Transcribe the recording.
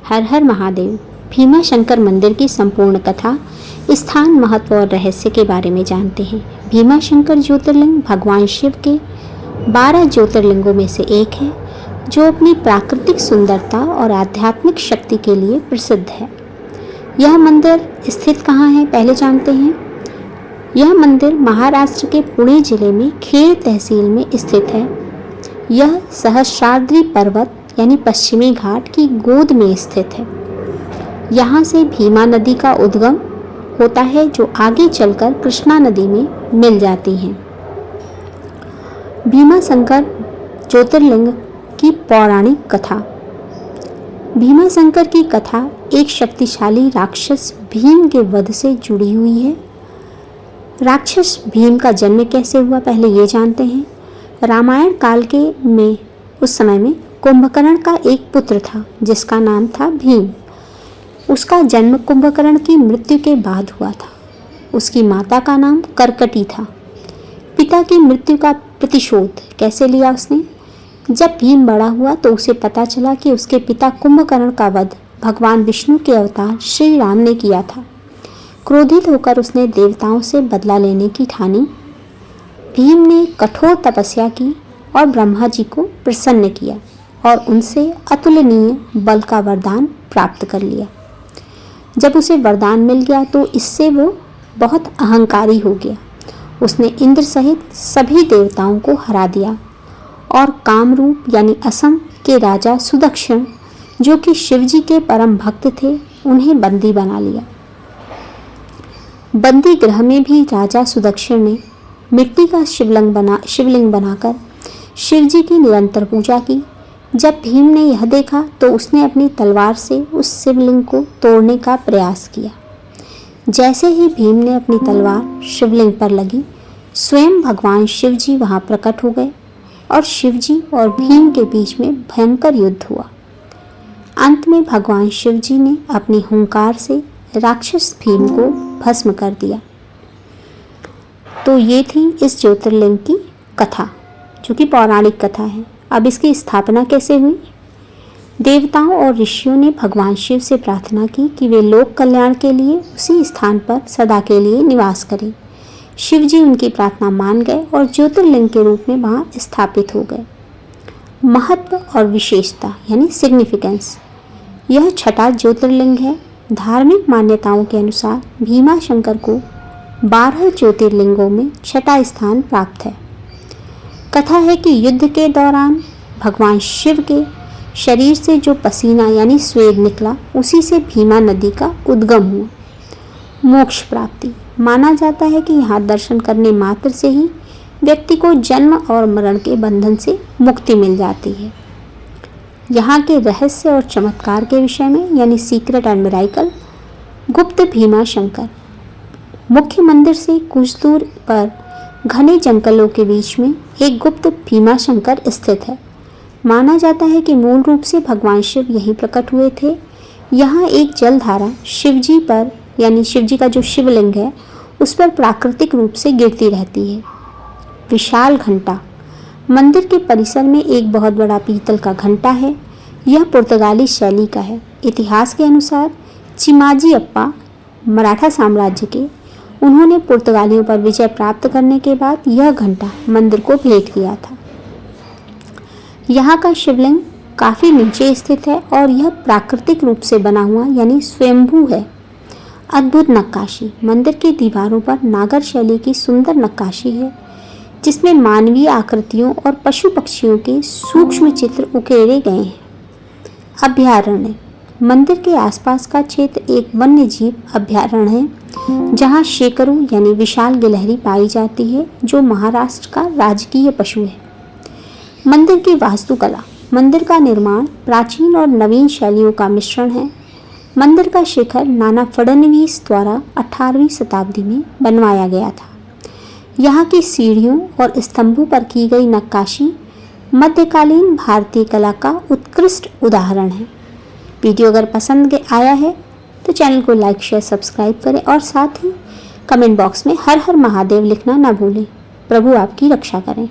हर हर महादेव। भीमाशंकर मंदिर की संपूर्ण कथा, स्थान, महत्व और रहस्य के बारे में जानते हैं। भीमाशंकर ज्योतिर्लिंग भगवान शिव के 12 ज्योतिर्लिंगों में से एक है, जो अपनी प्राकृतिक सुंदरता और आध्यात्मिक शक्ति के लिए प्रसिद्ध है। यह मंदिर स्थित कहाँ है, पहले जानते हैं। यह मंदिर महाराष्ट्र के पुणे जिले में खेड तहसील में स्थित है। यह सहस्राद्रि पर्वत यानी पश्चिमी घाट की गोद में स्थित है। यहाँ से भीमा नदी का उद्गम होता है, जो आगे चलकर कृष्णा नदी में मिल जाती है। भीमाशंकर ज्योतिर्लिंग की पौराणिक कथा। भीमाशंकर की कथा एक शक्तिशाली राक्षस भीम के वध से जुड़ी हुई है। राक्षस भीम का जन्म कैसे हुआ, पहले ये जानते हैं। रामायण काल में उस समय में कुंभकर्ण का एक पुत्र था, जिसका नाम था भीम। उसका जन्म कुंभकर्ण की मृत्यु के बाद हुआ था। उसकी माता का नाम करकटी था। पिता की मृत्यु का प्रतिशोध कैसे लिया उसने? जब भीम बड़ा हुआ तो उसे पता चला कि उसके पिता कुंभकर्ण का वध भगवान विष्णु के अवतार श्री राम ने किया था। क्रोधित होकर उसने देवताओं से बदला लेने की ठानी। भीम ने कठोर तपस्या की और ब्रह्मा जी को प्रसन्न किया और उनसे अतुलनीय बल का वरदान प्राप्त कर लिया। जब उसे वरदान मिल गया तो इससे वो बहुत अहंकारी हो गया। उसने इंद्र सहित सभी देवताओं को हरा दिया और कामरूप यानी असम के राजा सुदक्षिण, जो कि शिवजी के परम भक्त थे, उन्हें बंदी बना लिया। बंदी गृह में भी राजा सुदक्षिण ने मिट्टी का शिवलिंग बनाकर शिवजी की निरंतर पूजा की। जब भीम ने यह देखा तो उसने अपनी तलवार से उस शिवलिंग को तोड़ने का प्रयास किया। जैसे ही भीम ने अपनी तलवार शिवलिंग पर लगी, स्वयं भगवान शिवजी वहां प्रकट हो गए और शिवजी और भीम के बीच में भयंकर युद्ध हुआ। अंत में भगवान शिवजी ने अपनी हुंकार से राक्षस भीम को भस्म कर दिया। तो ये थी इस ज्योतिर्लिंग की कथा, जो कि पौराणिक कथा है। अब इसकी स्थापना कैसे हुई? देवताओं और ऋषियों ने भगवान शिव से प्रार्थना की कि वे लोक कल्याण के लिए उसी स्थान पर सदा के लिए निवास करें। शिव जी उनकी प्रार्थना मान गए और ज्योतिर्लिंग के रूप में वहाँ स्थापित हो गए। महत्व और विशेषता यानी सिग्निफिकेंस। यह छठा ज्योतिर्लिंग है। धार्मिक मान्यताओं के अनुसार भीमाशंकर को 12 ज्योतिर्लिंगों में छठा स्थान प्राप्त है। कथा है कि युद्ध के दौरान भगवान शिव के शरीर से जो पसीना यानी स्वेद निकला, उसी से भीमा नदी का उद्गम हुआ। मोक्ष प्राप्ति। माना जाता है कि यहाँ दर्शन करने मात्र से ही व्यक्ति को जन्म और मरण के बंधन से मुक्ति मिल जाती है। यहाँ के रहस्य और चमत्कार के विषय में यानी सीक्रेट एंड मिरेकल। गुप्त भीमाशंकर। मुख्य मंदिर से कुछ दूर पर घने जंगलों के बीच में एक गुप्त भीमाशंकर स्थित है। माना जाता है कि मूल रूप से भगवान शिव यहीं प्रकट हुए थे। यहाँ एक जलधारा शिवजी पर यानी शिवजी का जो शिवलिंग है उस पर प्राकृतिक रूप से गिरती रहती है। विशाल घंटा। मंदिर के परिसर में एक बहुत बड़ा पीतल का घंटा है। यह पुर्तगाली शैली का है। इतिहास के अनुसार चिमाजी अप्पा मराठा साम्राज्य के, उन्होंने पुर्तगालियों पर विजय प्राप्त करने के बाद यह घंटा मंदिर को भेंट किया था। यहाँ का शिवलिंग काफ़ी नीचे स्थित है और यह प्राकृतिक रूप से बना हुआ यानी स्वयंभू है। अद्भुत नक्काशी। मंदिर की दीवारों पर नागर शैली की सुंदर नक्काशी है, जिसमें मानवीय आकृतियों और पशु पक्षियों के सूक्ष्म चित्र उकेरे गए हैं। अभयारण्य। मंदिर के आसपास का क्षेत्र एक वन्य जीव अभयारण्य है, जहाँ शेकरू यानी विशाल गिलहरी पाई जाती है, जो महाराष्ट्र का राजकीय पशु है। मंदिर की वास्तुकला। मंदिर का निर्माण प्राचीन और नवीन शैलियों का मिश्रण है। मंदिर का शिखर नाना फडणवीस द्वारा 18वीं शताब्दी में बनवाया गया था। यहाँ की सीढ़ियों और स्तंभों पर की गई नक्काशी मध्यकालीन भारतीय कला का उत्कृष्ट उदाहरण है। वीडियो अगर पसंद आया है तो चैनल को लाइक, शेयर, सब्सक्राइब करें और साथ ही कमेंट बॉक्स में हर हर महादेव लिखना ना भूलें। प्रभु आपकी रक्षा करें।